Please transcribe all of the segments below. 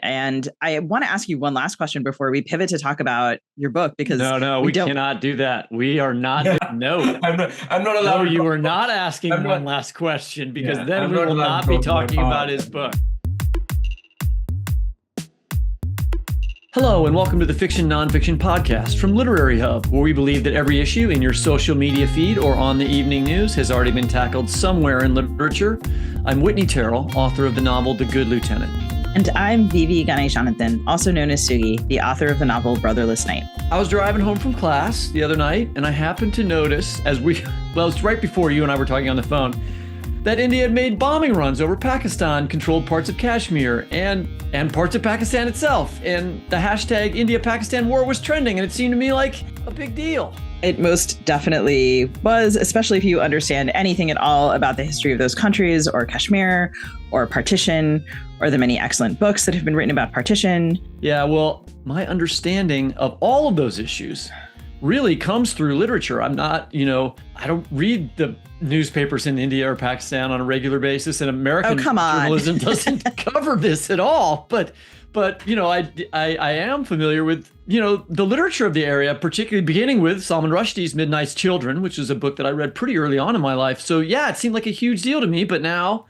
And I want to ask you one last question before we pivot to talk about your book, because no, we cannot do that. We are not. Yeah. No, I'm not allowed. No, you are not asking one last question, because then we will not be talking about his book. Hello, and welcome to the Fiction Nonfiction Podcast from Literary Hub, where we believe that every issue in your social media feed or on the evening news has already been tackled somewhere in literature. I'm Whitney Terrell, author of the novel The Good Lieutenant. And I'm Vivi Ganeshananthan, also known as Sugi, the author of the novel Brotherless Night. I was driving home from class the other night, and I happened to notice it's right before you and I were talking on the phone, that India had made bombing runs over Pakistan-controlled parts of Kashmir and parts of Pakistan itself. And the hashtag India-Pakistan war was trending, and it seemed to me like a big deal. It most definitely was, especially if you understand anything at all about the history of those countries, or Kashmir, or Partition, or the many excellent books that have been written about Partition. Yeah, well, my understanding of all of those issues really comes through literature. I'm not, I don't read the newspapers in India or Pakistan on a regular basis, and American journalism doesn't cover this at all. But I am familiar with, the literature of the area, particularly beginning with Salman Rushdie's Midnight's Children, which is a book that I read pretty early on in my life. So yeah, it seemed like a huge deal to me. But now,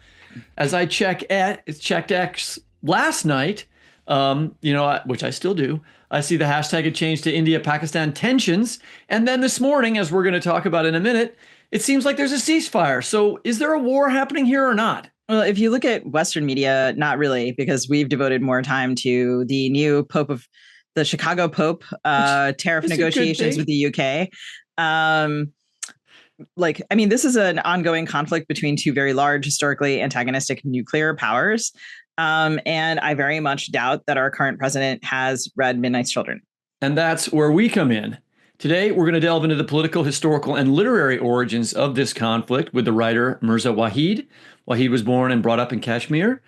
as I checked X last night, which I still do, I see the hashtag had changed to India-Pakistan tensions. And then this morning, as we're going to talk about in a minute, it seems like there's a ceasefire. So is there a war happening here or not? Well, if you look at Western media, not really, because we've devoted more time to the new the Chicago Pope tariff negotiations with the UK. This is an ongoing conflict between two very large, historically antagonistic nuclear powers. And I very much doubt that our current president has read Midnight's Children. And that's where we come in. Today, we're going to delve into the political, historical, and literary origins of this conflict with the writer Mirza Waheed. Waheed was born and brought up in Kashmir.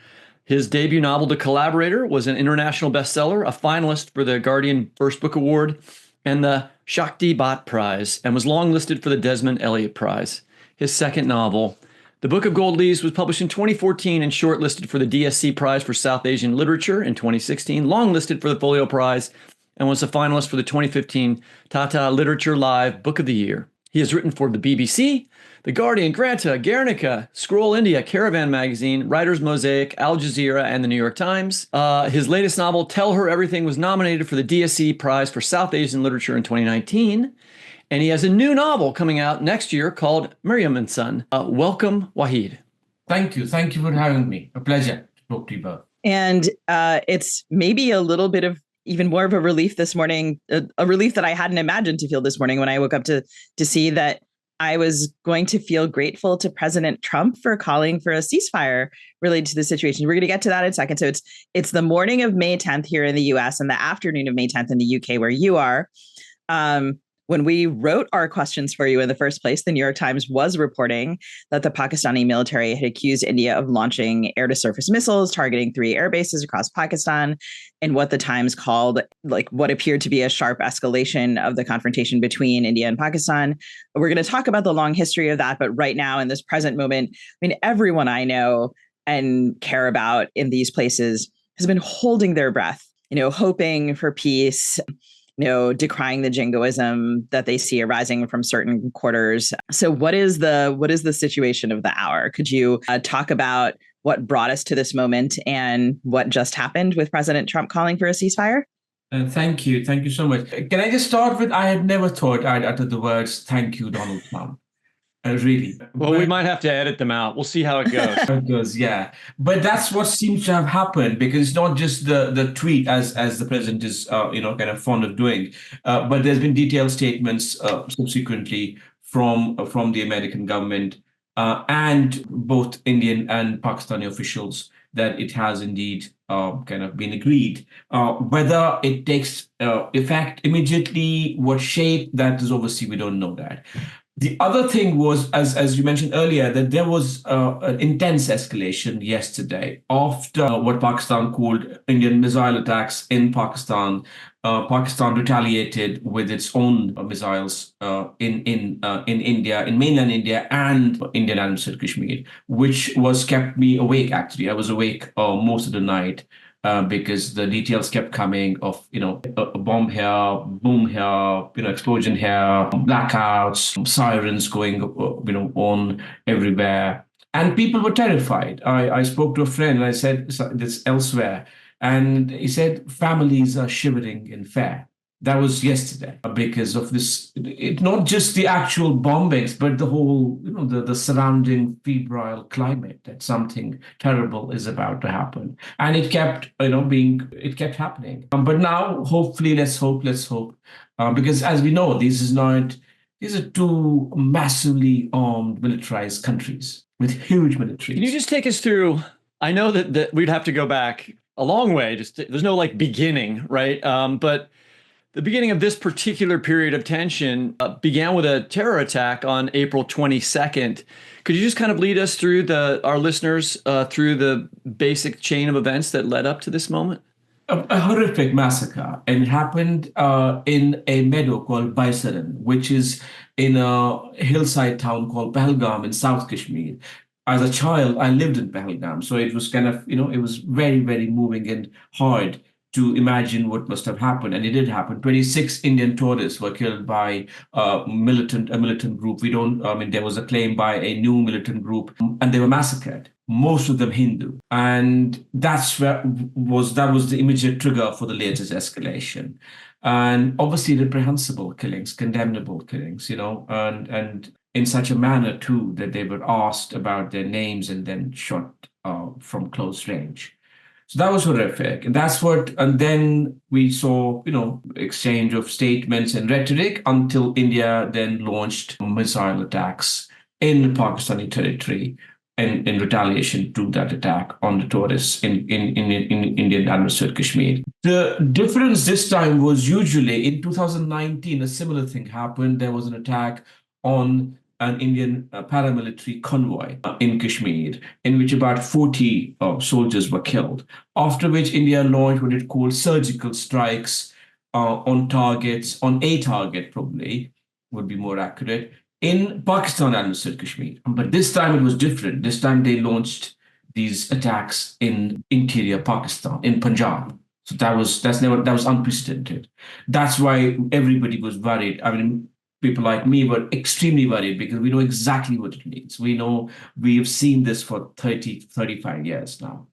His debut novel, The Collaborator, was an international bestseller, a finalist for the Guardian First Book Award and the Shakti Bhatt Prize, and was longlisted for the Desmond Elliott Prize. His second novel, The Book of Gold Leaves, was published in 2014 and shortlisted for the DSC Prize for South Asian Literature in 2016, longlisted for the Folio Prize, and was a finalist for the 2015 Tata Literature Live Book of the Year. He has written for the BBC, The Guardian, Granta, Guernica, Scroll India, Caravan Magazine, Writer's Mosaic, Al Jazeera, and the New York Times. His latest novel, Tell Her Everything, was nominated for the DSC Prize for South Asian Literature in 2019. And he has a new novel coming out next year called Miriam and Son. Welcome, Waheed. Thank you. Thank you for having me. A pleasure to talk to you both. And it's maybe a little bit of even more of a relief this morning, a relief that I hadn't imagined to feel this morning when I woke up to see that I was going to feel grateful to President Trump for calling for a ceasefire related to the situation. We're going to get to that in a second. So it's the morning of May 10th here in the US and the afternoon of May 10th in the UK where you are. When we wrote our questions for you in the first place, the New York Times was reporting that the Pakistani military had accused India of launching air-to-surface missiles targeting 3 air bases across Pakistan, in what the Times called what appeared to be a sharp escalation of the confrontation between India and Pakistan. We're going to talk about the long history of that, but right now in this present moment, everyone I know and care about in these places has been holding their breath, hoping for peace, decrying the jingoism that they see arising from certain quarters. So what is the situation of the hour? Could you talk about what brought us to this moment and what just happened with President Trump calling for a ceasefire? Thank you. Thank you so much. Can I just start with, I had never thought I'd utter the words, thank you, Donald Trump. Really. Well, we might have to edit them out. We'll see how it goes. It goes, yeah. But that's what seems to have happened, because it's not just the tweet as the president is, kind of fond of doing, but there's been detailed statements subsequently from the American government and both Indian and Pakistani officials that it has indeed kind of been agreed. Whether it takes effect immediately, what shape, that is obviously we don't know that. The other thing was, as you mentioned earlier, that there was an intense escalation yesterday after what Pakistan called Indian missile attacks in Pakistan. Pakistan retaliated with its own missiles in India, in mainland India, and Indian administered Kashmir, which kept me awake. Actually, I was awake most of the night because the details kept coming of, a bomb here, boom here, explosion here, blackouts, sirens going, on everywhere. And people were terrified. I spoke to a friend and I said this elsewhere. And he said families are shivering in fear. That was yesterday because of this. It not just the actual bombings, but the whole, the surrounding febrile climate that something terrible is about to happen, and it kept, it kept happening. But now, hopefully, let's hope, because as we know, these are two massively armed, militarized countries with huge militaries. Can you just take us through? I know that we'd have to go back a long way. There's no like beginning, right? But the beginning of this particular period of tension began with a terror attack on April 22nd. Could you just kind of lead us through our listeners through the basic chain of events that led up to this moment? A horrific massacre, and it happened in a meadow called Baisaran, which is in a hillside town called Pahalgam in South Kashmir. As a child, I lived in Pahalgam, so it was kind of, it was very, very moving and hard to imagine what must have happened, and it did happen. 26 Indian tourists were killed by a militant group. There was a claim by a new militant group, and they were massacred. Most of them Hindu, and that was the immediate trigger for the latest escalation, and obviously reprehensible killings, condemnable killings, and in such a manner too that they were asked about their names and then shot from close range. So that was horrific. And then we saw, exchange of statements and rhetoric until India then launched missile attacks in Pakistani territory and in retaliation to that attack on the tourists in Indian administered Kashmir. The difference this time was usually in 2019, a similar thing happened. There was an attack on an Indian paramilitary convoy in Kashmir, in which about 40 soldiers were killed, after which India launched what it called surgical strikes on a target probably, would be more accurate, in Pakistan administered Kashmir. But this time it was different. This time they launched these attacks in interior Pakistan, in Punjab. So that was unprecedented. That's why everybody was worried. I mean, people like me were extremely worried because we know exactly what it means. We know we have seen this for 35 years now.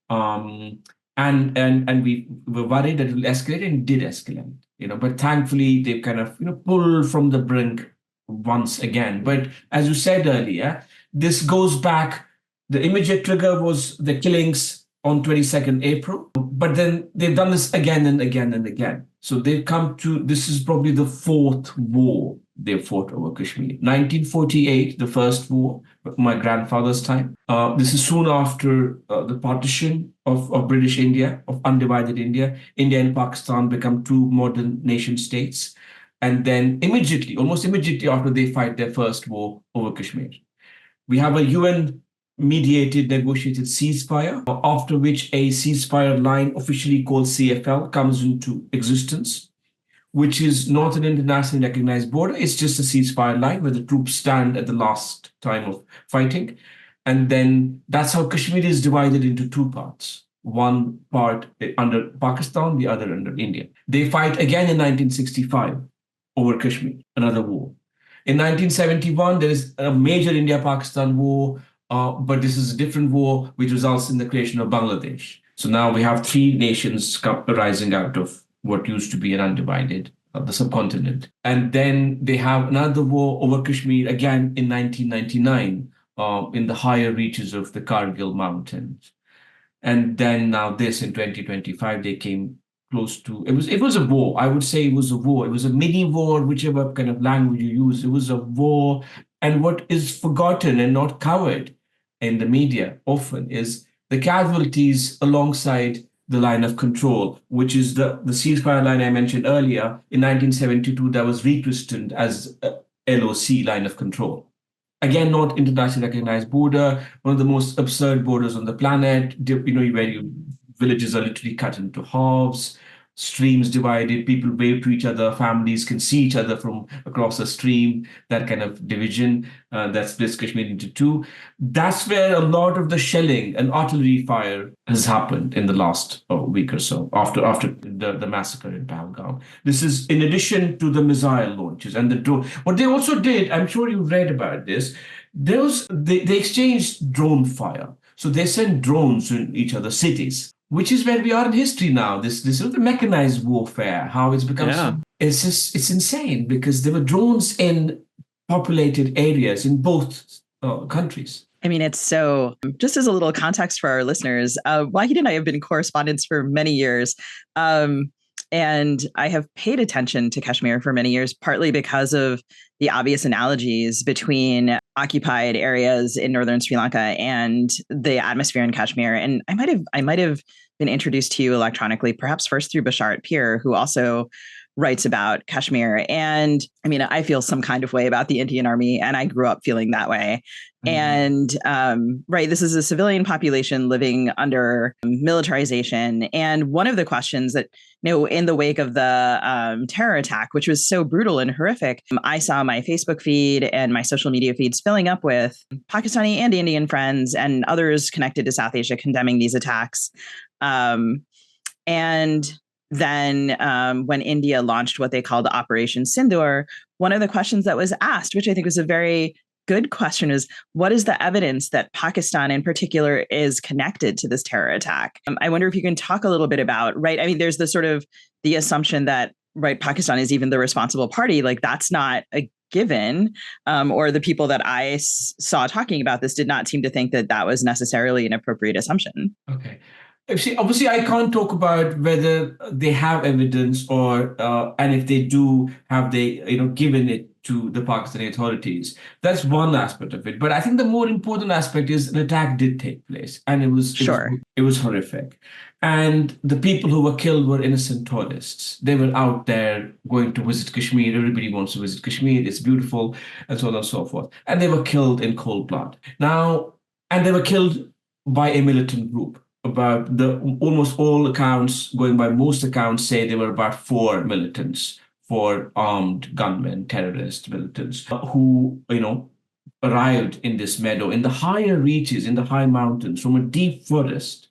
And we were worried that it will escalate, and it did escalate, but thankfully they've kind of, pulled from the brink once again. But as you said earlier, this goes back, the immediate trigger was the killings on 22nd April, but then they've done this again and again and again. So they've come to, this is probably the fourth war they fought over Kashmir. 1948, the first war, my grandfather's time. This is soon after the partition of British India, of undivided India. India and Pakistan become two modern nation states. And then almost immediately after, they fight their first war over Kashmir. We have a UN mediated, negotiated ceasefire, after which a ceasefire line officially called CFL comes into existence, which is not an internationally recognized border. It's just a ceasefire line where the troops stand at the last time of fighting. And then that's how Kashmir is divided into two parts. One part under Pakistan, the other under India. They fight again in 1965 over Kashmir, another war. In 1971, there is a major India-Pakistan war, but this is a different war which results in the creation of Bangladesh. So now we have three nations rising out of what used to be an undivided, the subcontinent. And then they have another war over Kashmir again in 1999 in the higher reaches of the Kargil mountains. And then now this in 2025, they came close to, it was a war. I would say it was a war. It was a mini war, whichever kind of language you use. It was a war. And what is forgotten and not covered in the media often is the casualties alongside the line of control, which is the ceasefire line I mentioned earlier. In 1972, that was rechristened as LOC, line of control. Again, not internationally recognized border, one of the most absurd borders on the planet, where villages are literally cut into halves. streams divided, people wave to each other, families can see each other from across a stream, that kind of division that splits Kashmir into two. That's where a lot of the shelling and artillery fire has happened in the last week or so after the massacre in Pahalgam. This is in addition to the missile launches and the drone. What they also did, I'm sure you've read about this, they exchanged drone fire. So they sent drones in each other's cities, which is where we are in history now. This sort of the mechanized warfare, how it's become. It's insane because there were drones in populated areas in both countries. I mean, it's so, just as a little context for our listeners, Waheed and I have been correspondents for many years. And I have paid attention to Kashmir for many years, partly because of the obvious analogies between occupied areas in northern Sri Lanka and the atmosphere in Kashmir. And I might have been introduced to you electronically, perhaps first through Bashar Peer, who also writes about Kashmir. And I mean, I feel some kind of way about the Indian Army, and I grew up feeling that way. And this is a civilian population living under militarization. And one of the questions that, in the wake of the terror attack, which was so brutal and horrific, I saw my Facebook feed and my social media feeds filling up with Pakistani and Indian friends and others connected to South Asia condemning these attacks. And then when India launched what they called Operation Sindoor, one of the questions that was asked, which I think was a very good question, is what is the evidence that Pakistan in particular is connected to this terror attack? I wonder if you can talk a little bit about, I mean, there's the sort of the assumption that, Pakistan is even the responsible party. Like, that's not a given, or the people that I saw talking about this did not seem to think that that was necessarily an appropriate assumption. Okay. See, obviously, I can't talk about whether they have evidence or, and if they do, have they, given it to the Pakistani authorities. That's one aspect of it. But I think the more important aspect is an attack did take place, and it was horrific. And the people who were killed were innocent tourists. They were out there going to visit Kashmir. Everybody wants to visit Kashmir. It's beautiful, and so on and so forth. And they were killed in cold blood. Now, and they were killed by a militant group. About almost all accounts, going by most accounts, say there were about 4 militants, 4 armed gunmen, terrorist militants, who, arrived in this meadow, in the higher reaches, in the high mountains, from a deep forest,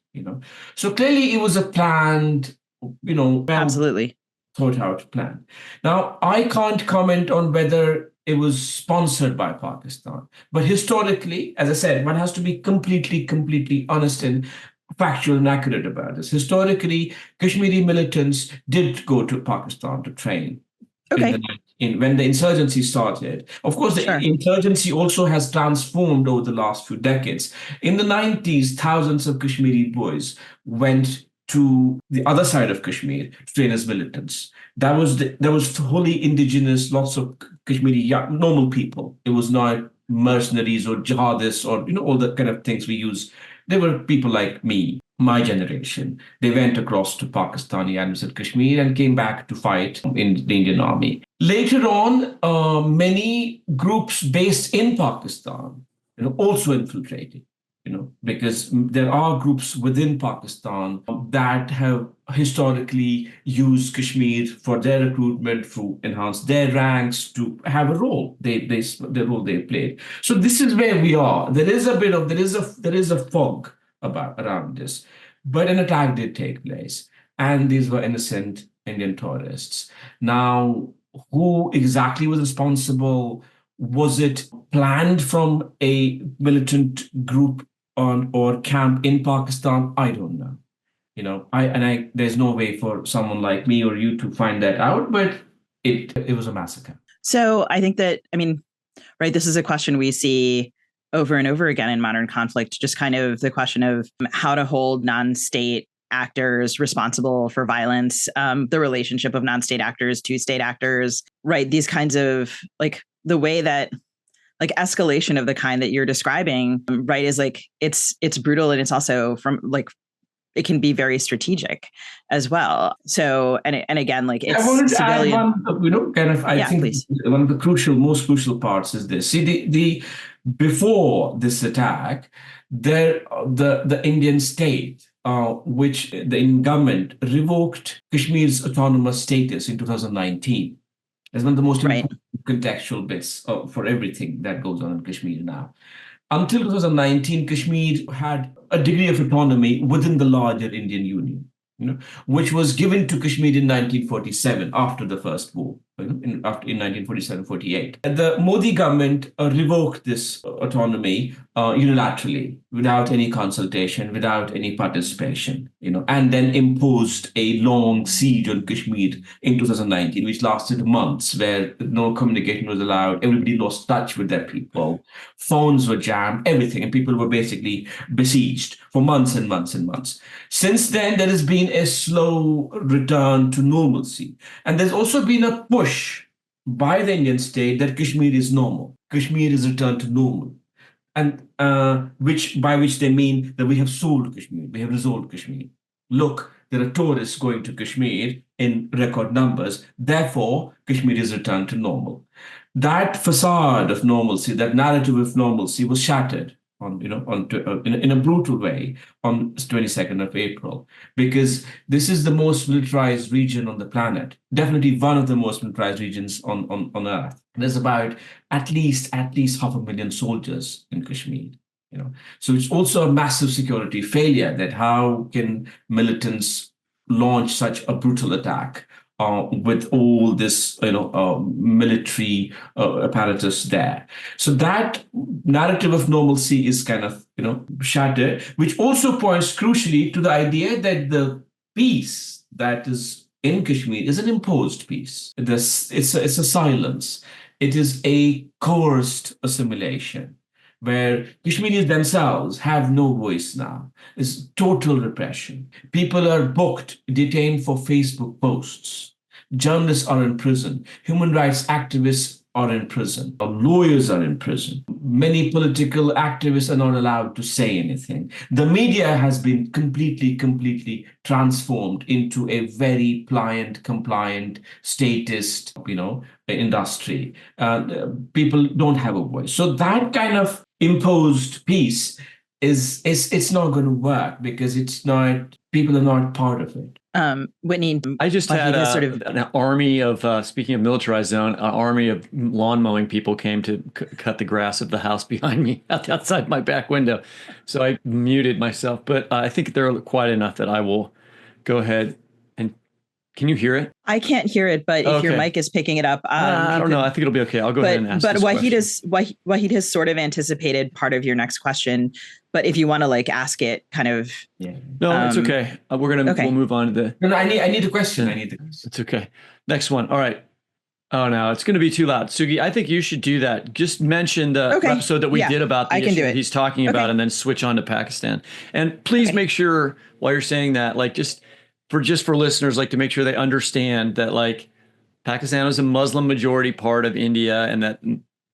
So clearly it was a planned, absolutely thought out plan. Now, I can't comment on whether it was sponsored by Pakistan, but historically, as I said, one has to be completely honest and factual and accurate about this. Historically, Kashmiri militants did go to Pakistan to train. Okay. When the insurgency started. Of course, the insurgency also has transformed over the last few decades. In the 90s, thousands of Kashmiri boys went to the other side of Kashmir to train as militants. That was wholly indigenous, lots of Kashmiri normal people. It was not mercenaries or jihadists or all the kind of things we use. There were people like me, my generation. They went across to Pakistani administered Kashmir and came back to fight in the Indian Army. Later on, many groups based in Pakistan, also infiltrated, because there are groups within Pakistan that have historically used Kashmir for their recruitment, to enhance their ranks, to have a role. The role they played. So this is where we are. There is a fog around this, but an attack did take place, and these were innocent Indian tourists. Now, who exactly was responsible? Was it planned from a militant group or camp in Pakistan? I don't know. There's no way for someone like me or you to find that out, but it was a massacre. So I think that, this is a question we see over and over again in modern conflict, just kind of the question of how to hold non-state actors responsible for violence, the relationship of non-state actors to state actors, these kinds of the way that escalation of the kind that you're describing, is it's brutal, and it's also it can be very strategic as well. So, and again, it's I wanted to add civilian. I think please. One of the most crucial parts is this. See, the before this attack, the Indian state which the Indian government revoked Kashmir's autonomous status in 2019. That's one of the most important contextual bits for everything that goes on in Kashmir now. Until 2019, Kashmir had a degree of autonomy within the larger Indian Union, which was given to Kashmir in 1947 after the First War, in 1947-48. The Modi government revoked this autonomy unilaterally, without any consultation, without any participation, and then imposed a long siege on Kashmir in 2019, which lasted months, where no communication was allowed. Everybody lost touch with their people. Phones were jammed, everything, and people were basically besieged for months and months and months. Since then, there has been a slow return to normalcy. And there's also been a push by the Indian state that Kashmir is normal. Kashmir is returned to normal. And by which they mean that we have solved Kashmir, we have resolved Kashmir. Look, there are tourists going to Kashmir in record numbers. Therefore, Kashmir is returned to normal. That facade of normalcy, that narrative of normalcy, was shattered in a brutal way on 22nd of April, because this is the most militarized region on the planet, definitely one of the most militarized regions on Earth. There's about at least 500,000 soldiers in Kashmir. So it's also a massive security failure, that how can militants launch such a brutal attack with all this, military apparatus there. So that narrative of normalcy is kind of, shattered, which also points crucially to the idea that the peace that is in Kashmir is an imposed peace. It's a silence. It is a coerced assimilation, where Kashmiris themselves have no voice now. It's total repression. People are booked, detained for Facebook posts. Journalists are in prison. Human rights activists are in prison. Lawyers are in prison. Many political activists are not allowed to say anything. The media has been completely transformed into a very pliant, compliant, statist, industry. People don't have a voice. So that kind of imposed peace it's not going to work, because people are not part of it. Whitney, I just had an army of, speaking of militarized zone, an army of lawn mowing people came to cut the grass of the house behind me outside my back window. So I muted myself, but I think they're quiet enough that I will go ahead and, can you hear it? I can't hear it, but if your mic is picking it up, I don't know. I think it'll be okay. I'll go ahead and ask. But Waheed has sort of anticipated part of your next question. But if you want to ask it, kind of. Yeah. No, it's okay. We'll move on to the. No, I need a question. It's okay. Next one. All right. Oh no, it's going to be too loud. Sugi, I think you should do that. Just mention the episode that we did about the issue that he's talking about, and then switch on to Pakistan. And please make sure while you're saying that, just for listeners, to make sure they understand that Pakistan is a Muslim majority part of India, and that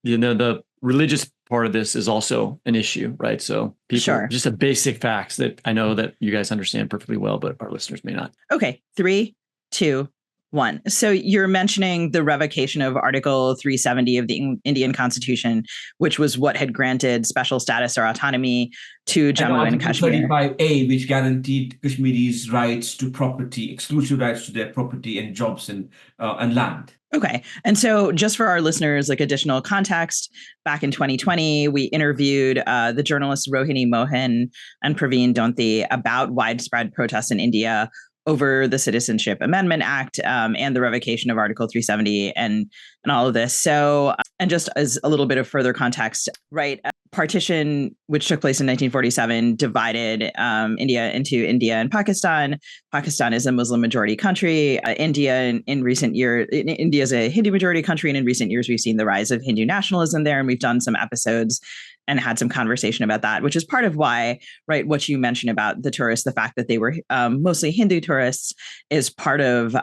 the religious part of this is also an issue, right? So just a basic facts that I know that you guys understand perfectly well, but our listeners may not. Okay, 3, 2, 1. So you're mentioning the revocation of Article 370 of the Indian Constitution, which was what had granted special status or autonomy to Jammu and Kashmir. 35A, which guaranteed Kashmiris' rights to property, exclusive rights to their property and jobs and land. Okay. And so just for our listeners, additional context, back in 2020, we interviewed the journalists Rohini Mohan and Praveen Donthi about widespread protests in India over the Citizenship Amendment Act and the revocation of Article 370 and all of this. So, and just as a little bit of further context, right? Partition, which took place in 1947, divided India into India and Pakistan. Pakistan is a Muslim majority country. India in recent years, India is a Hindu majority country. And in recent years, we've seen the rise of Hindu nationalism there. And we've done some episodes and had some conversation about that, which is part of why, right, what you mentioned about the tourists, the fact that they were mostly Hindu tourists is part of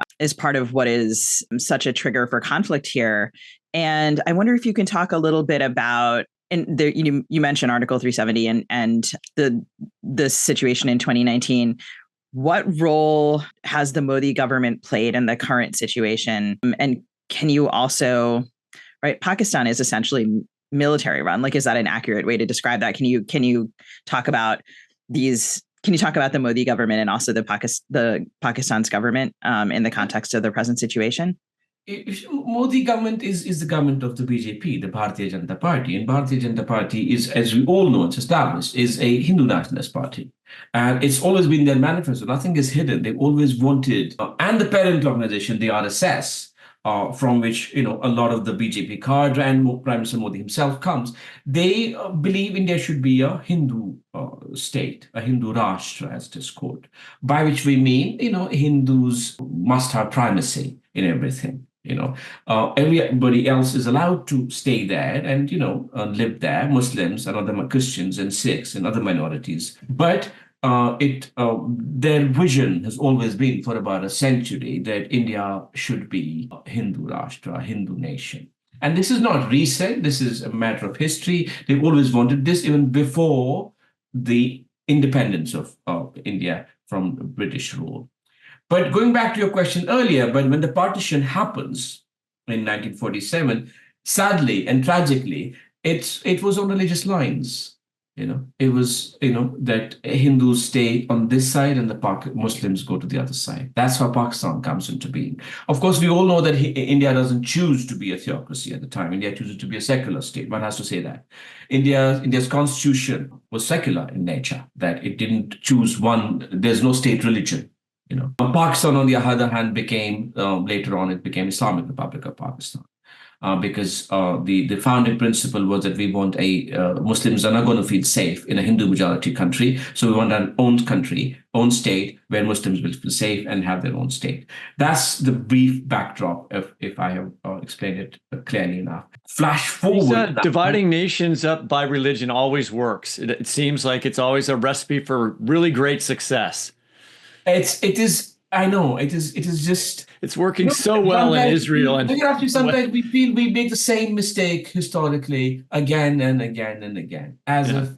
what is such a trigger for conflict here. And I wonder if you can talk a little bit about, and there, you mentioned Article 370 and the situation in 2019. What role has the Modi government played in the current situation? And can you also, right, Pakistan is essentially military run. Is that an accurate way to describe that? Can you talk about these Can you talk about the Modi government and also the Pakistan's government in the context of the present situation? Modi government is the government of the BJP, the Bharatiya Janata Party. And Bharatiya Janata Party is, as we all know, it's established, is a Hindu nationalist party. And it's always been their manifesto. Nothing is hidden. They've always wanted, and the parent organization, the RSS, from which a lot of the BJP cadre and Prime Minister Modi himself comes, they believe India should be a Hindu state, a Hindu Rashtra, as it is called, by which we mean, Hindus must have primacy in everything. Everybody else is allowed to stay there and, live there, Muslims and other Christians and Sikhs and other minorities. But their vision has always been for about a century that India should be a Hindu Rashtra, a Hindu nation. And this is not recent. This is a matter of history. They've always wanted this even before the independence of India from British rule. But going back to your question earlier, but when the partition happens in 1947, sadly and tragically, it was on religious lines. It was, that Hindus stay on this side and the Muslims go to the other side. That's how Pakistan comes into being. Of course, we all know that India doesn't choose to be a theocracy at the time. India chooses to be a secular state. One has to say that. India's constitution was secular in nature, that it didn't choose one. There's no state religion. Pakistan, on the other hand, later on, it became Islamic Republic of Pakistan. Because the founding principle was that we want Muslims are not going to feel safe in a Hindu majority country. So we want an own country, own state, where Muslims will feel safe and have their own state. That's the brief backdrop, if I have explained it clearly enough. Flash forward. Dividing nations up by religion always works. It seems like it's always a recipe for really great success. It is. I know it is just. It's working so well in Israel. Sometimes we feel we make the same mistake historically again and again and again, as if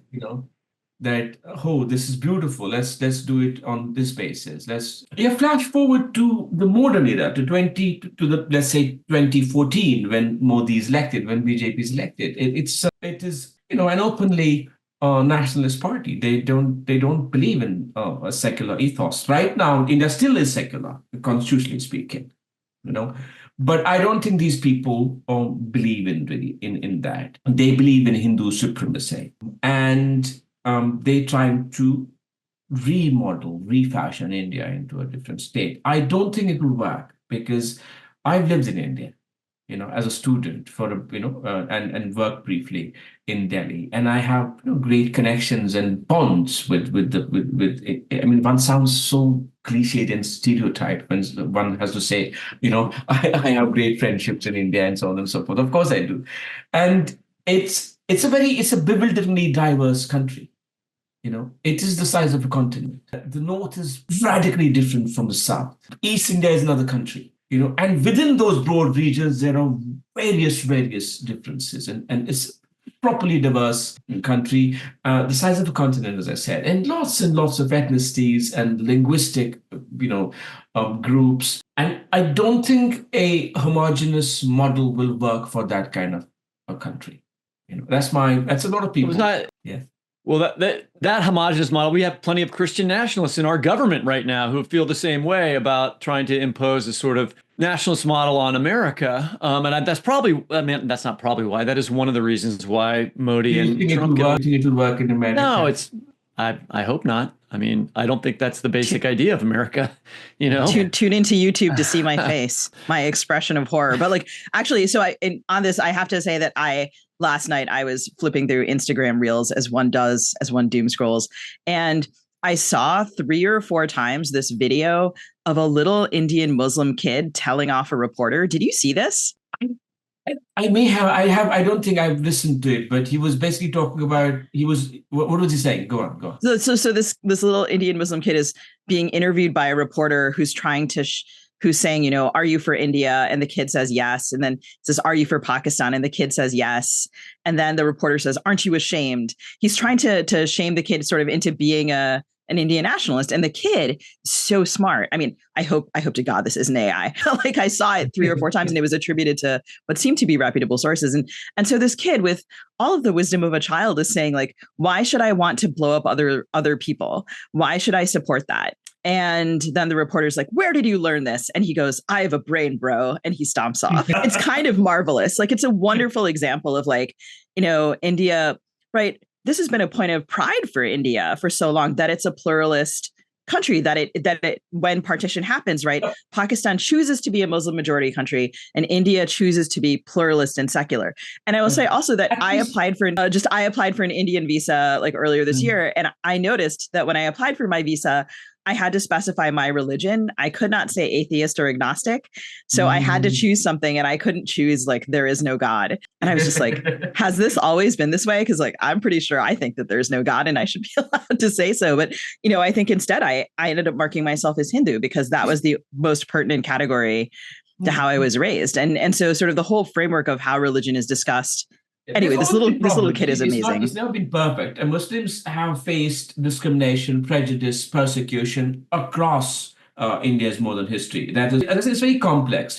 that this is beautiful. Let's do it on this basis. Flash forward to the modern era, let's say 2014, when Modi is elected, when BJP is elected. It is an openly nationalist party. They don't believe in a secular ethos. Right now, India still is secular, constitutionally speaking, But I don't think these people believe in that. They believe in Hindu supremacy, and they're trying to refashion India into a different state. I don't think it will work, because I've lived in India, as a student and worked briefly in Delhi, and I have great connections and bonds with. I mean, one sounds so cliched and stereotyped when one has to say, I have great friendships in India and so on and so forth. Of course, I do, and it's a bewilderingly diverse country. It is the size of a continent. The north is radically different from the south. East India is another country. And within those broad regions, there are various differences, and it's properly diverse country, the size of a continent, as I said, and lots of ethnicities and linguistic, groups. And I don't think a homogeneous model will work for that kind of a country. That's a lot of people. Yeah. Well, that homogenous model, we have plenty of Christian nationalists in our government right now who feel the same way about trying to impose a sort of nationalist model on America. And that's not probably why. That is one of the reasons why Modi and Trump it will work in America. No, I hope not. I mean, I don't think that's the basic idea of America, Tune into YouTube to see my face, my expression of horror. But actually, so on this, I have to say that last night I was flipping through Instagram Reels, as one does, as one doom scrolls, and I saw 3 or 4 times this video of a little Indian Muslim kid telling off a reporter. Did you see this? I may have. I don't think I've listened to it, but he was basically talking about. What was he saying? Go on. So this little Indian Muslim kid is being interviewed by a reporter who's trying to. Who's saying, are you for India? And the kid says yes. And then says, are you for Pakistan? And the kid says yes. And then the reporter says, aren't you ashamed? He's trying to shame the kid sort of into being a an Indian nationalist. And the kid is so smart. I mean, I hope to God this isn't AI. Like I saw it 3 or 4 times and it was attributed to what seemed to be reputable sources. And so this kid with all of the wisdom of a child is saying like, why should I want to blow up other people? Why should I support that? And then the reporter's like, where did you learn this? And he goes, I have a brain, bro. And he stomps off. It's kind of marvelous. Like, it's a wonderful example of like, India, right? This has been a point of pride for India for so long, that it's a pluralist country, that it when partition happens, right? Pakistan chooses to be a Muslim majority country and India chooses to be pluralist and secular. And I will say also that I applied for an Indian visa like earlier this year. And I noticed that when I applied for my visa, I had to specify my religion. I could not say atheist or agnostic. So I had to choose something and I couldn't choose like there is no God. And I was just like, has this always been this way? Because like, I'm pretty sure I think that there's no God and I should be allowed to say so. But, I think instead I ended up marking myself as Hindu because that was the most pertinent category to how I was raised. And so sort of the whole framework of how religion is discussed. Anyway, this little kid is amazing. It's never been perfect. And Muslims have faced discrimination, prejudice, persecution across India's modern history. It's very complex,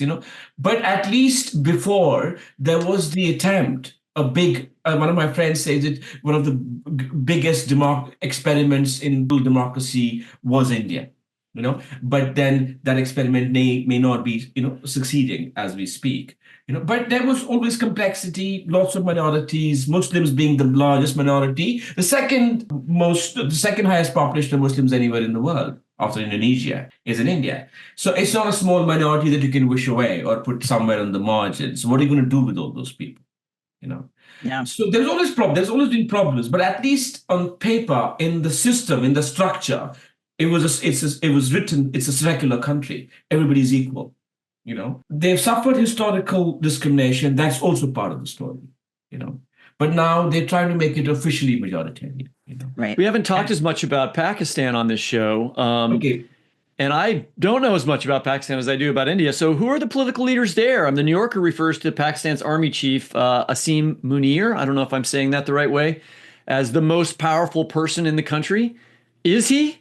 But at least before, there was the attempt, one of my friends says it, one of the biggest experiments in democracy was India. But then that experiment may not be, succeeding as we speak. But there was always complexity, lots of minorities, Muslims being the largest minority, the second highest population of Muslims anywhere in the world after Indonesia is in India. So it's not a small minority that you can wish away or put somewhere on the margins. What are you going to do with all those people? Yeah. So there's always been problems, but at least on paper, in the system, in the structure, it was written, it's a secular country. Everybody's equal. They've suffered historical discrimination. That's also part of the story, But now they're trying to make it officially majoritarian, Right. We haven't talked as much about Pakistan on this show. Okay. And I don't know as much about Pakistan as I do about India. So who are the political leaders there? The New Yorker refers to Pakistan's army chief, Asim Munir, I don't know if I'm saying that the right way, as the most powerful person in the country. Is he?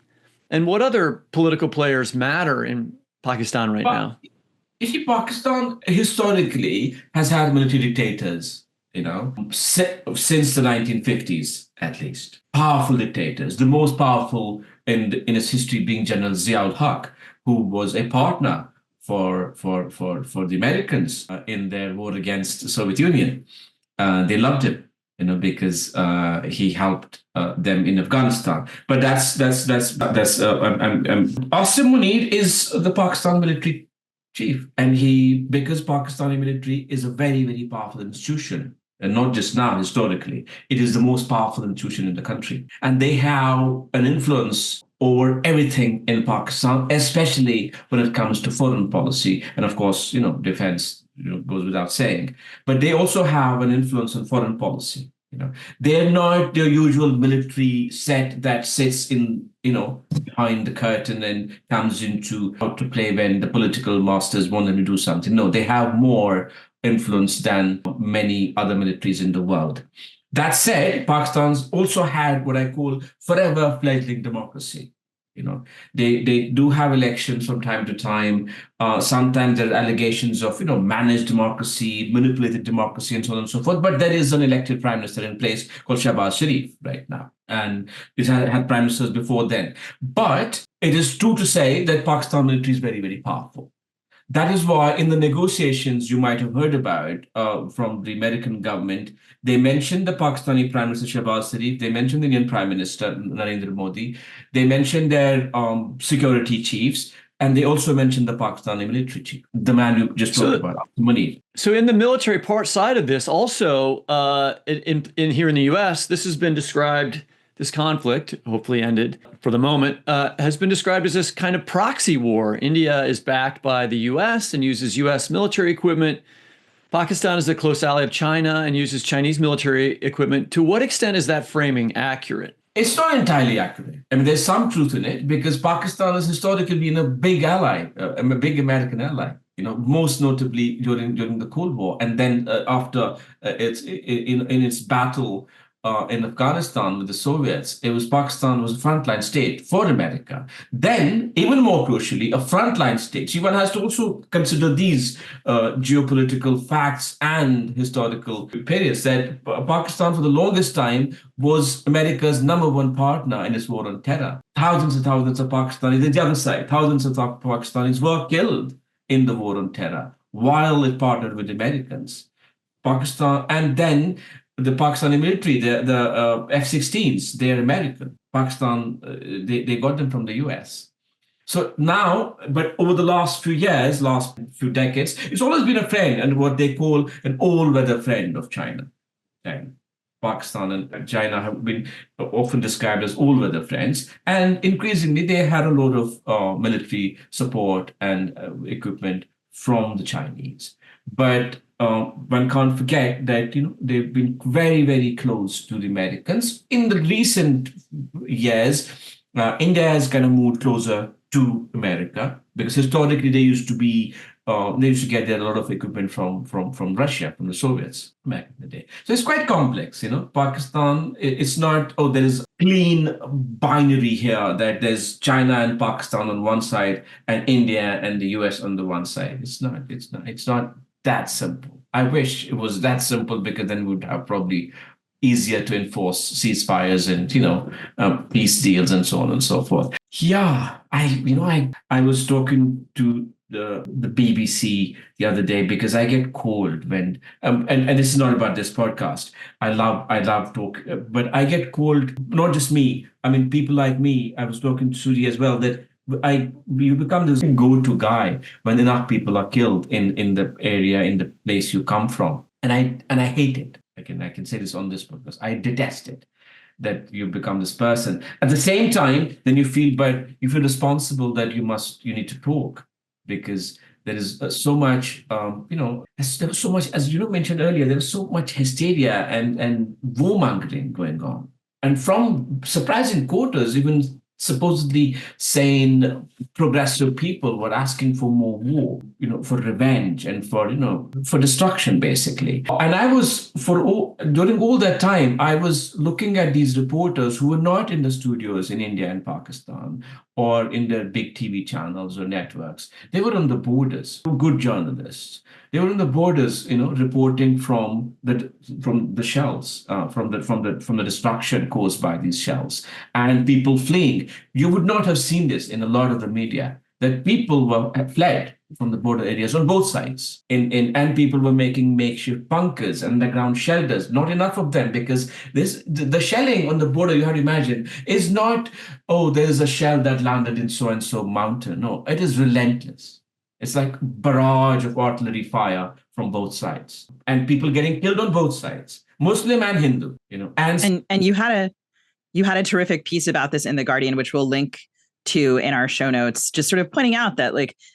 And what other political players matter in Pakistan right now? You see, Pakistan historically has had military dictators, since the 1950s, at least. Powerful dictators. The most powerful in its history being General Ziaul Haq, who was a partner for the Americans in their war against the Soviet Union. They loved him, because he helped them in Afghanistan. But Asim Munir is the Pakistan military chief, and because Pakistani military is a very, very powerful institution, and not just now, historically, it is the most powerful institution in the country, and they have an influence over everything in Pakistan, especially when it comes to foreign policy, and of course, defense goes without saying. But they also have an influence on foreign policy. They're not the usual military set that sits in, behind the curtain and comes into how to play when the political masters want them to do something. No, they have more influence than many other militaries in the world. That said, Pakistan's also had what I call forever fledgling democracy. They do have elections from time to time. Sometimes there are allegations of, managed democracy, manipulated democracy, and so on and so forth. But there is an elected prime minister in place called Shahbaz Sharif right now. And it had prime ministers before then. But it is true to say that Pakistan military is very, very powerful. That is why in the negotiations you might have heard about from the American government, they mentioned the Pakistani Prime Minister Shahbaz Sharif, they mentioned the Indian Prime Minister Narendra Modi, they mentioned their security chiefs, and they also mentioned the Pakistani military chief, the man you just talked about, Munir. So in the military part side of this, also in here in the U.S., this has been described. This conflict, hopefully ended for the moment, has been described as this kind of proxy war. India is backed by the U.S. and uses U.S. military equipment. Pakistan is a close ally of China and uses Chinese military equipment. To what extent is that framing accurate? It's not entirely accurate. I mean, there's some truth in it because Pakistan has historically been a big ally, a big American ally. Most notably during the Cold War, and then after in its battle in Afghanistan with the Soviets, Pakistan was a frontline state for America. Then, even more crucially, a frontline state. So one has to also consider these geopolitical facts and historical periods that Pakistan, for the longest time, was America's number one partner in its war on terror. Thousands and thousands of Pakistanis, the other side, thousands of Pakistanis were killed in the war on terror while it partnered with Americans. Pakistan, and then the Pakistani military, the F-16s, they're American. Pakistan, they got them from the US. So now, but over the last few years, last few decades, it's always been a friend and what they call an all-weather friend of China. And Pakistan and China have been often described as all-weather friends. And increasingly, they had a lot of military support and equipment from the Chinese. But one can't forget that they've been very, very close to the Americans. In the recent years, India has kind of moved closer to America because historically they used to get a lot of equipment from Russia, from the Soviets back in the day. So it's quite complex, Pakistan, it's not, there is clean binary here that there's China and Pakistan on one side and India and the US on the one side. It's not that simple. I wish it was that simple because then we would have probably easier to enforce ceasefires and peace deals and so on and so forth. Yeah, I was talking to the BBC the other day because I get called when and this is not about this podcast. I love talk, but I get called, not just me. I mean, people like me. I was talking to Suri as well that you become this go-to guy when enough people are killed in the area, in the place you come from, and I hate it. I can say this on this podcast. I detest it that you become this person. At the same time, then you feel responsible that you need to talk because there is so much, there was so much, as you mentioned earlier, there was so much hysteria and warmongering going on, and from surprising quarters, even supposedly sane, progressive people were asking for more war, for revenge and for destruction, basically. And I was, during all that time, I was looking at these reporters who were not in the studios in India and Pakistan or in their big TV channels or networks. They were on the borders, good journalists. They were on the borders, reporting from the shells, from the destruction caused by these shells, and people fleeing. You would not have seen this in a lot of the media, that people had fled from the border areas on both sides, and people were making makeshift bunkers, underground shelters. Not enough of them because the shelling on the border, you have to imagine, is not, there's a shell that landed in so and so mountain. No, it is relentless. It's like barrage of artillery fire from both sides, and people getting killed on both sides, Muslim and Hindu. And you had a terrific piece about this in The Guardian, which we'll link to in our show notes, just sort of pointing out that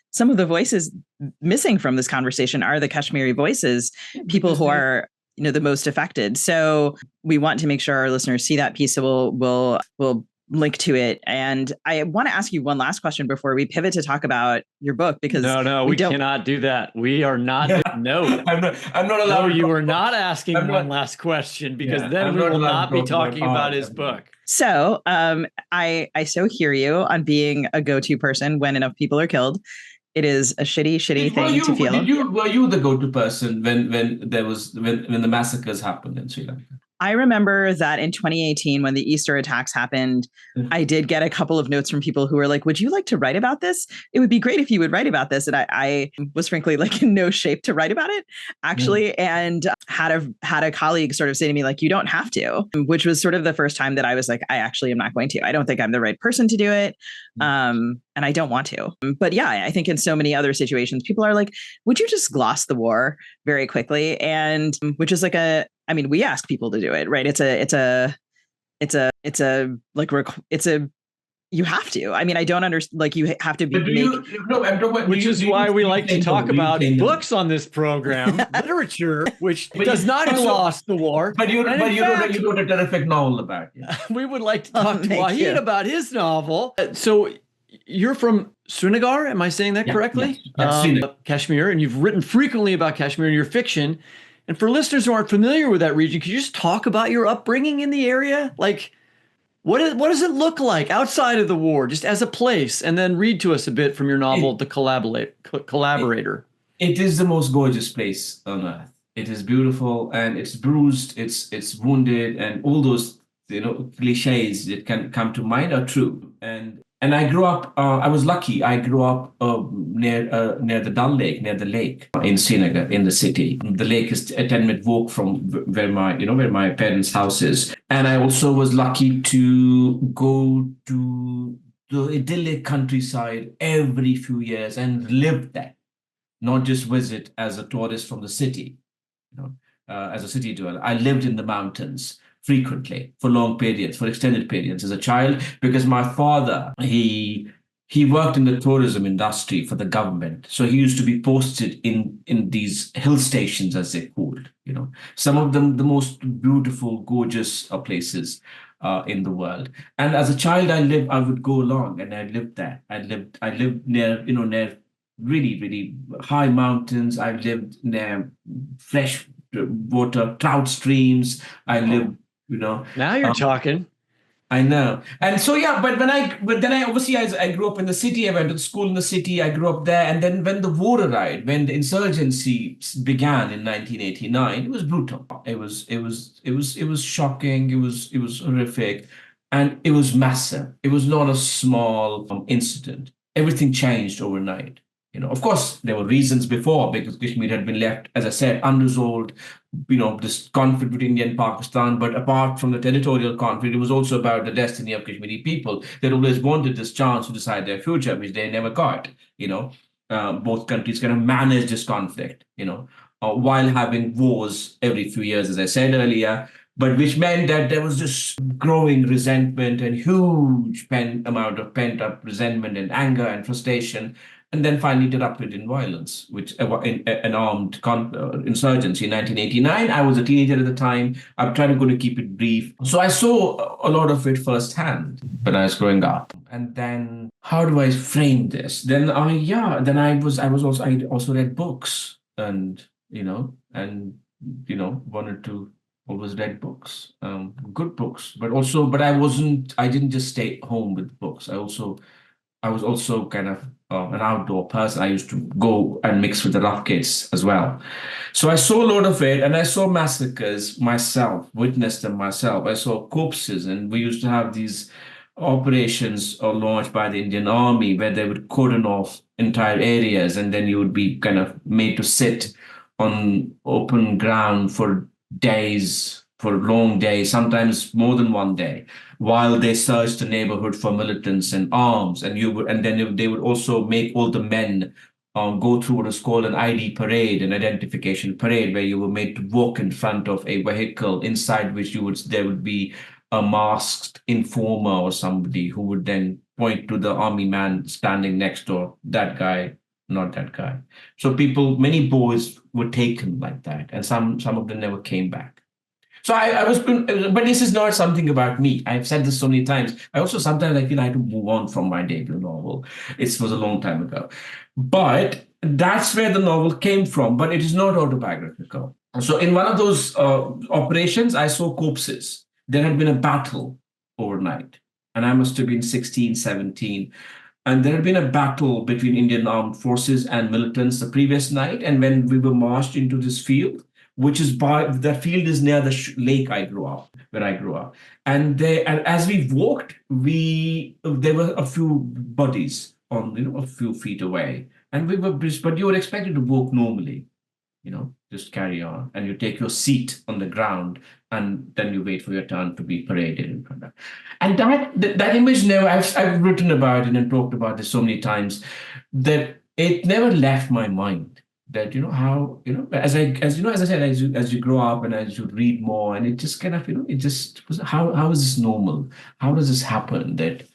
some of the voices missing from this conversation are the Kashmiri voices, people who are the most affected. So we want to make sure our listeners see that piece. So we'll link to it. And I want to ask you one last question before we pivot to talk about your book, because we cannot do that. We are not. No, I'm not allowed. No, you are not asking one last question because then we will not be talking about his book. So I so hear you on being a go-to person when enough people are killed. It is a shitty thing to feel. Were you the go-to person when the massacres happened in Sri Lanka? I remember that in 2018, when the Easter attacks happened, I did get a couple of notes from people who were like, would you like to write about this? It would be great if you would write about this. And I was frankly in no shape to write about it, actually. And had a colleague sort of say to me, you don't have to, which was sort of the first time that I was like, I actually am not going to. I don't think I'm the right person to do it. And I don't want to. But yeah, I think in so many other situations, people are like, would you just gloss the war very quickly? And which is we ask people to do it, right? You have to. I don't understand. You have to be. Which is why we like to talk about books on this program, literature, which does not gloss the war. But you wrote a terrific novel about it. We would like to talk to Waheed about his novel. So you're from Srinagar, am I saying that correctly? Yes. Kashmir, and you've written frequently about Kashmir in your fiction. And for listeners who aren't familiar with that region, could you just talk about your upbringing in the area? Like, what does it look like outside of the war, just as a place? And then read to us a bit from your novel, The Collaborator. It is the most gorgeous place on earth. It is beautiful, and it's bruised, it's wounded, and all those cliches that can come to mind are true. And I grew up. I was lucky. I grew up near the Dal Lake, near the lake in Srinagar, in the city. The lake is a 10-minute walk from where my parents' house is. And I also was lucky to go to the idyllic countryside every few years and live there, not just visit as a tourist from the city. As a city dweller, I lived in the mountains frequently for long periods, for extended periods as a child, because my father, he worked in the tourism industry for the government. So he used to be posted in these hill stations, as they're called, some of them the most beautiful, gorgeous places in the world. And as a child, I would go along and I lived there. I lived near, near really, really high mountains. I lived near fresh water, trout streams. I lived, Now you're talking. I know. And so, yeah, but then I obviously, I grew up in the city. I went to school in the city. I grew up there. And then when the war arrived, when the insurgency began in 1989, it was brutal. It was shocking. It was horrific. And it was massive. It was not a small incident. Everything changed overnight. Of course, there were reasons before, because Kashmir had been left, as I said, unresolved, this conflict between India and Pakistan. But apart from the territorial conflict, it was also about the destiny of Kashmiri people. They'd always wanted this chance to decide their future, which they never got. Both countries kind of managed this conflict, while having wars every few years, as I said earlier. But which meant that there was this growing resentment and huge amount of pent-up resentment and anger and frustration. And then finally erupted in violence, which an armed insurgency in 1989. I was a teenager at the time. I'm trying to keep it brief. So I saw a lot of it firsthand when I was growing up. And then how do I frame this? Then I also read books and wanted to always read books, good books, but I didn't just stay home with books. I was also kind of an outdoor person. I used to go and mix with the rough kids as well. So I saw a lot of it, and I saw massacres myself, witnessed them myself. I saw corpses, and we used to have these operations launched by the Indian Army where they would cordon off entire areas, and then you would be kind of made to sit on open ground for days, for long days, sometimes more than one day, while they searched the neighborhood for militants and arms. And then they would also make all the men go through what is called an ID parade, an identification parade, where you were made to walk in front of a vehicle inside which there would be a masked informer or somebody who would then point to the army man standing next door, that guy, not that guy. So many boys were taken like that, and some of them never came back. So but this is not something about me. I've said this so many times. I also sometimes I feel I have to move on from my debut novel. It was a long time ago. But that's where the novel came from, but it is not autobiographical. So in one of those operations, I saw corpses. There had been a battle overnight, and I must have been 16, 17. And there had been a battle between Indian armed forces and militants the previous night. And when we were marched into this field, that field is near the lake where I grew up. And as we walked, there were a few bodies on, a few feet away. And but you were expected to walk normally, just carry on. And you take your seat on the ground, and then you wait for your turn to be paraded in front of. And that image I've written about it and talked about this so many times, that it never left my mind. That how as I said, as you grow up and as you read more, and it just kind of it just was, how is this normal? How does this happen? That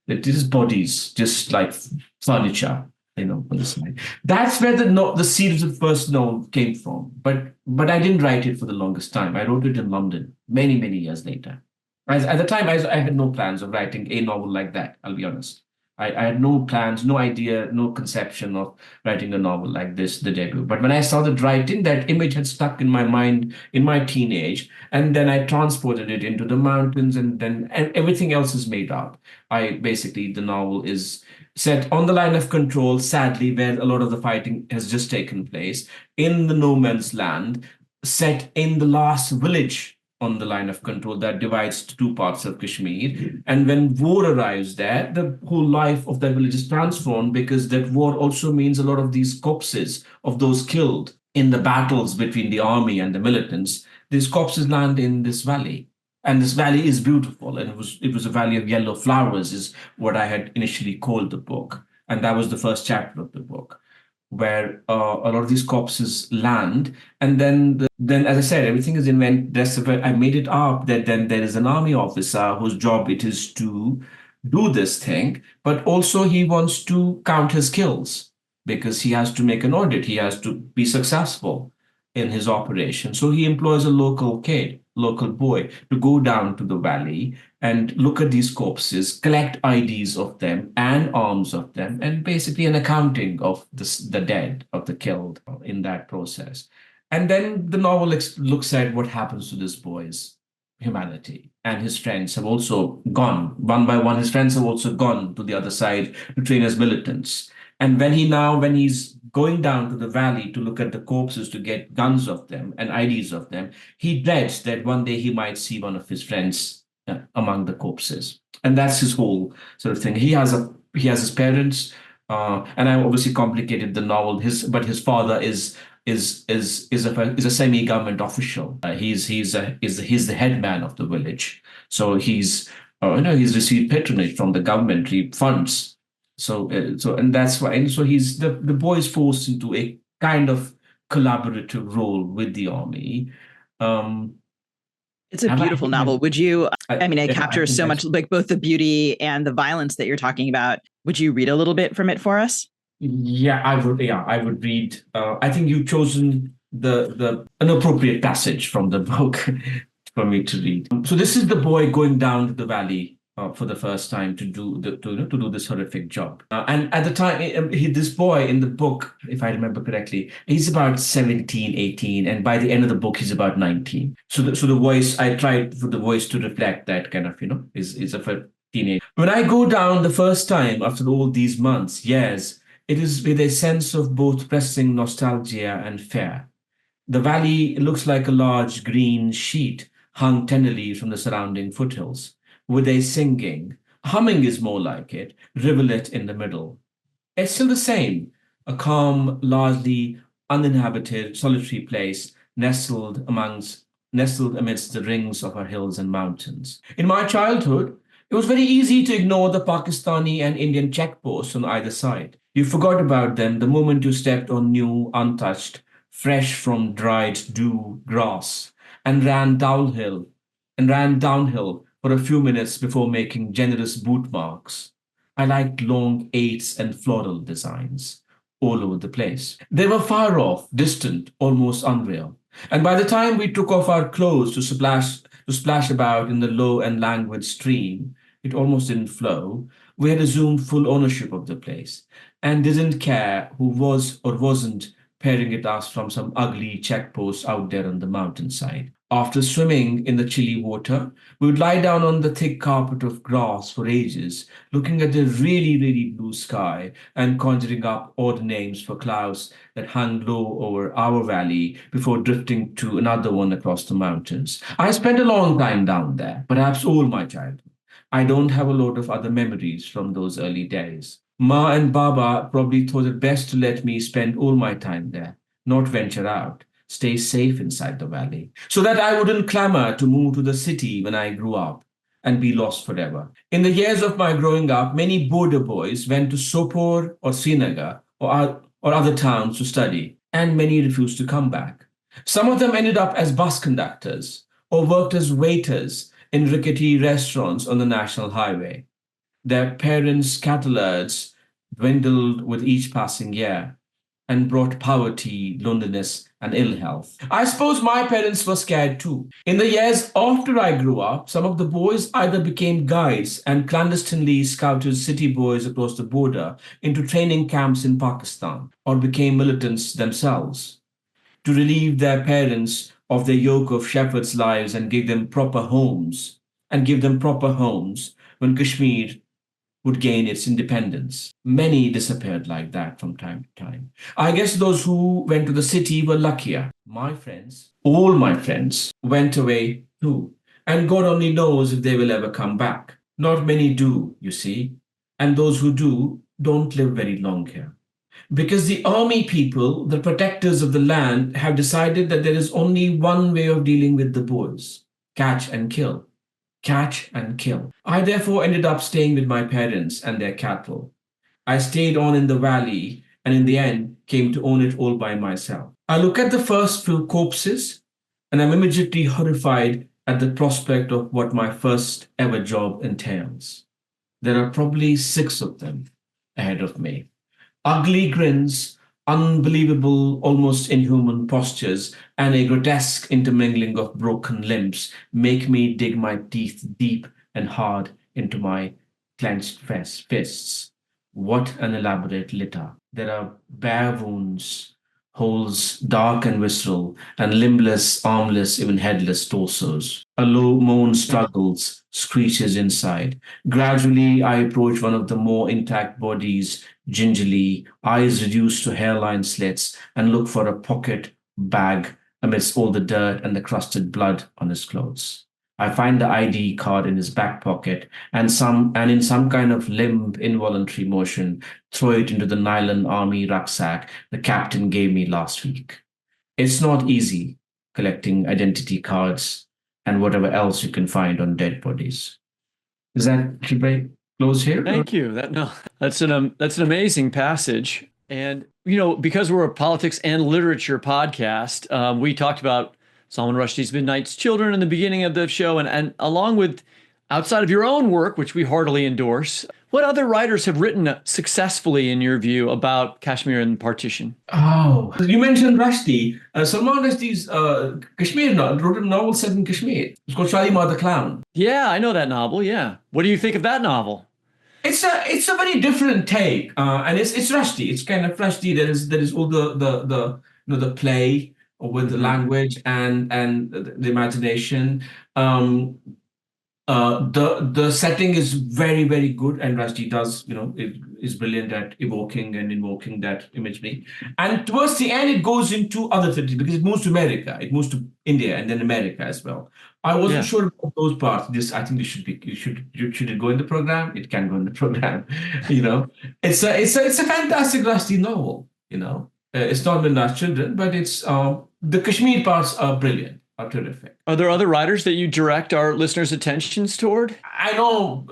these bodies just like furniture, on the side. That's where the series of the first novel came from. But I didn't write it for the longest time. I wrote it in London many years later. At the time, I had no plans of writing a novel like that. I'll be honest. I had no plans, no idea, no conception of writing a novel like this, the debut. But when I started writing, that image had stuck in my mind in my teenage, and then I transported it into the mountains, and everything else is made up. The novel is set on the line of control, sadly, where a lot of the fighting has just taken place, in the no man's land, set in the last village on the line of control that divides two parts of Kashmir. And when war arrives there, the whole life of that village is transformed, because that war also means a lot of these corpses of those killed in the battles between the army and the militants. These corpses land in this valley. And this valley is beautiful. And it was a valley of yellow flowers, is what I had initially called the book. And that was the first chapter of the book, where a lot of these corpses land. And then, as I said, everything is invented. I made it up that then there is an army officer whose job it is to do this thing, but also he wants to count his kills, because he has to make an audit. He has to be successful in his operation. So he employs a local kid, local boy, to go down to the valley and look at these corpses, collect IDs of them and arms of them, and basically an accounting of the dead, of the killed in that process. And then the novel looks at what happens to this boy's humanity. And his friends have also gone, one by one, his friends have also gone to the other side to train as militants. And when he's going down to the valley to look at the corpses to get guns of them and IDs of them, he dreads that one day he might see one of his friends among the corpses. And that's his whole sort of thing. He has his parents, and I obviously complicated the novel. His father is a semi-government official. He's the head man of the village. So he's received patronage from the government funds. And that's why, and so the boy is forced into a kind of collaborative role with the army. It's a beautiful novel. Would you, it captures so much, like both the beauty and the violence that you're talking about. Would you read a little bit from it for us? Yeah, I would read. I think you've chosen an appropriate passage from the book for me to read. So this is the boy going down to the valley for the first time to do this horrific job. And at the time, this boy in the book, if I remember correctly, he's about 17, 18, and by the end of the book, he's about 19. So the voice, I tried for the voice to reflect that kind of, is of a teenage. When I go down the first time after all these months, years, it is with a sense of both pressing nostalgia and fear. The valley looks like a large green sheet hung tenderly from the surrounding foothills, with a singing, humming is more like it, rivulet in the middle. It's still the same, a calm, largely uninhabited, solitary place nestled amidst the rings of our hills and mountains. In my childhood, it was very easy to ignore the Pakistani and Indian checkposts on either side. You forgot about them the moment you stepped on new, untouched, fresh from dried dew grass, and ran downhill for a few minutes before making generous boot marks. I liked long 8s and floral designs all over the place. They were far off, distant, almost unreal. And by the time we took off our clothes to splash about in the low and languid stream, it almost didn't flow. We had assumed full ownership of the place and didn't care who was or wasn't peering at us from some ugly checkpost out there on the mountainside. After swimming in the chilly water, we would lie down on the thick carpet of grass for ages, looking at the really, really blue sky and conjuring up odd names for clouds that hung low over our valley before drifting to another one across the mountains. I spent a long time down there, perhaps all my childhood. I don't have a lot of other memories from those early days. Ma and Baba probably thought it best to let me spend all my time there, not venture out. Stay safe inside the valley, so that I wouldn't clamor to move to the city when I grew up and be lost forever. In the years of my growing up, many border boys went to Sopore or Srinagar or other towns to study, and many refused to come back. Some of them ended up as bus conductors or worked as waiters in rickety restaurants on the national highway. Their parents' cattle herds dwindled with each passing year. and brought poverty, loneliness, and ill health. I suppose my parents were scared too. In the years after I grew up, some of the boys either became guides and clandestinely scouted city boys across the border into training camps in Pakistan, or became militants themselves to relieve their parents of their yoke of shepherds' lives and give them proper homes when Kashmir would gain its independence. Many disappeared like that from time to time. I guess those who went to the city were luckier. My friends, all my friends, went away too. And God only knows if they will ever come back. Not many do, you see. And those who do don't live very long here. Because the army people, the protectors of the land, have decided that there is only one way of dealing with the boys: catch and kill. Catch and kill. I therefore ended up staying with my parents and their cattle. I stayed on in the valley and in the end came to own it all by myself. I look at the first few corpses and I'm immediately horrified at the prospect of what my first ever job entails. There are probably 6 of them ahead of me. Ugly grins, unbelievable, almost inhuman postures, and a grotesque intermingling of broken limbs make me dig my teeth deep and hard into my clenched fists. What an elaborate litter. There are bare wounds, holes dark and visceral, and limbless, armless, even headless torsos. A low moan struggles, screeches inside. Gradually, I approach one of the more intact bodies, gingerly, eyes reduced to hairline slits, and look for a pocket bag amidst all the dirt and the crusted blood on his clothes. I find the ID card in his back pocket and in some kind of limp, involuntary motion, throw it into the nylon army rucksack the captain gave me last week. It's not easy collecting identity cards and whatever else you can find on dead bodies. Should I close here? Thank you. That's an amazing passage. And, because we're a politics and literature podcast, we talked about Salman Rushdie's Midnight's Children in the beginning of the show, and along with, outside of your own work, which we heartily endorse, what other writers have written successfully, in your view, about Kashmir and partition? Oh, you mentioned Rushdie. Salman Rushdie's Kashmir wrote a novel set in Kashmir. It's called Shalimar the Clown. Yeah, I know that novel. Yeah. What do you think of that novel? It's a very different take, and it's Rushdie. It's kind of Rushdie. There is all the play with the language and the imagination. The setting is very, very good, and Rushdie is brilliant at evoking and invoking that imagery. And towards the end, it goes into other cities because it moves to America, it moves to India, and then America as well. I wasn't sure about those parts. I think should it go in the program? It can go in the program. It's a fantastic Rushdie novel. It's not Midnight's Children, but it's the Kashmir parts are brilliant. Are terrific. Are there other writers that you direct our listeners' attentions toward? I know,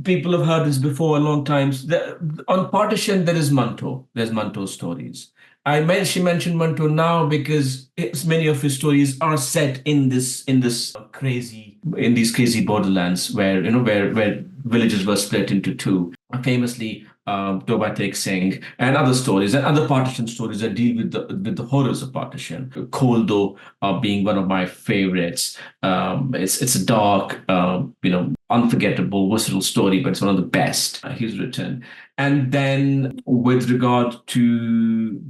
people have heard this before a long time. On Partition, there is Manto. There's Manto's stories. She mentioned Manto now because many of his stories are set in these crazy borderlands where villages were split into two. Famously, Toba Tek Singh and other stories and other partition stories that deal with the horrors of partition. Koldo being one of my favorites. It's a dark, unforgettable, visceral story, but it's one of the best he's written. And then with regard to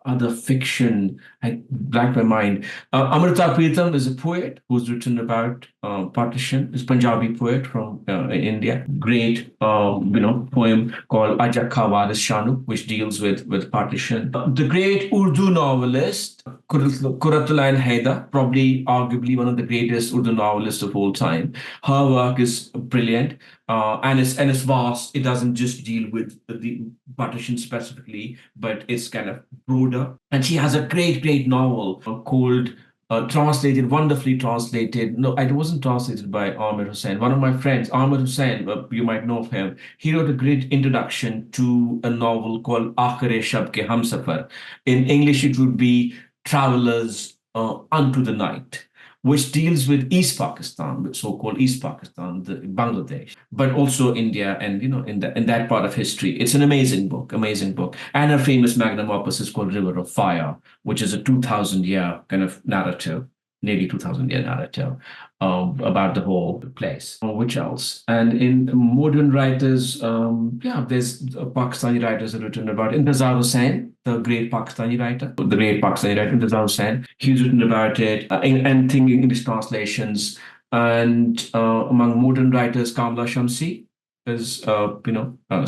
other fiction, I blanked my mind. Amrita Pritam is a poet who's written about partition. He's a Punjabi poet from India. Great, poem called Aja Khawaris Shanu, which deals with partition. The great Urdu novelist Quratulain Haidar, probably arguably one of the greatest Urdu novelists of all time. Her work is brilliant. And it's vast. It doesn't just deal with the partition specifically, but it's kind of broader. And she has a great novel called wonderfully translated. No, it wasn't translated by Ahmed Hussain. One of my friends, Ahmed Hussain, you might know of him. He wrote a great introduction to a novel called Aakhir Shab Ke Humsafar. In English, it would be Travelers Unto the Night. which deals with East Pakistan, the so-called East Pakistan, Bangladesh, but also India, and in that part of history. It's an amazing book, And her famous magnum opus is called River of Fire, which is a 2,000-year kind of narrative, nearly 2,000-year narrative about the whole place. Which else? And in modern writers, there's Pakistani writers have written about Intezar Hussain, the great Pakistani writer, Intezar Hussain. He's written about it, and thinking English translations. And among modern writers, Kamla Shamsi is,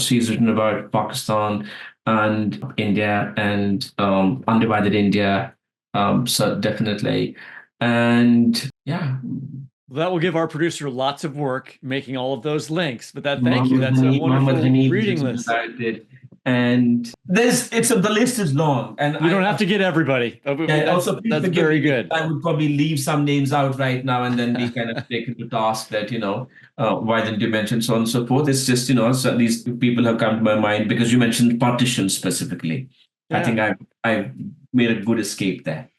she's written about Pakistan and India and undivided India. So definitely. And yeah. That will give our producer lots of work making all of those links. But thank you. That's a wonderful reading list. And the list is long, and you don't have to get everybody. That's very good. I would probably leave some names out right now, and then be kind of taken to task that why didn't you mention so on and so forth. It's just so these people have come to my mind because you mentioned Partition specifically. Yeah. I think I made a good escape there.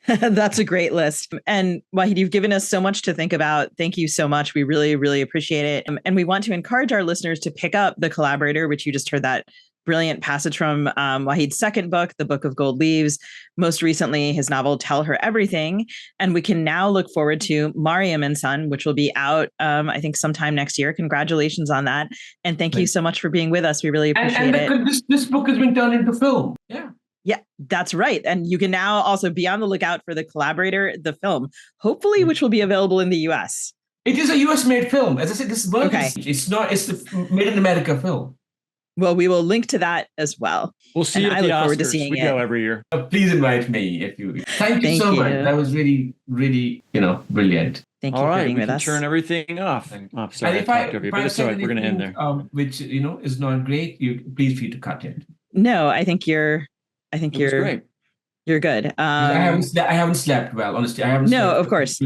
That's a great list. And Waheed, you've given us so much to think about. Thank you so much. We really, really appreciate it. And we want to encourage our listeners to pick up The Collaborator, which you just heard that brilliant passage from Waheed's second book, The Book of Gold Leaves. Most recently, his novel, Tell Her Everything. And we can now look forward to Mariam and Son, which will be out, I think, sometime next year. Congratulations on that. And thank you so much for being with us. We really appreciate it. This book has been turned into film. Yeah. Yeah, that's right. And you can now also be on the lookout for The Collaborator, the film, hopefully, which will be available in the US. It is a US-made film. As I said, this book it's the made in America film. Well, we will link to that as well. We'll see you at the Oscars. Forward to seeing it. Go every year. Please invite me if you. Thank you so much. That was really, really, brilliant. Thank you for being with us. Turn everything off. Oh, sorry, if we're going to end there. Which is not great. Please feel to cut it. No, I think you're great. You're good. I haven't slept well, honestly. I haven't. No, of course.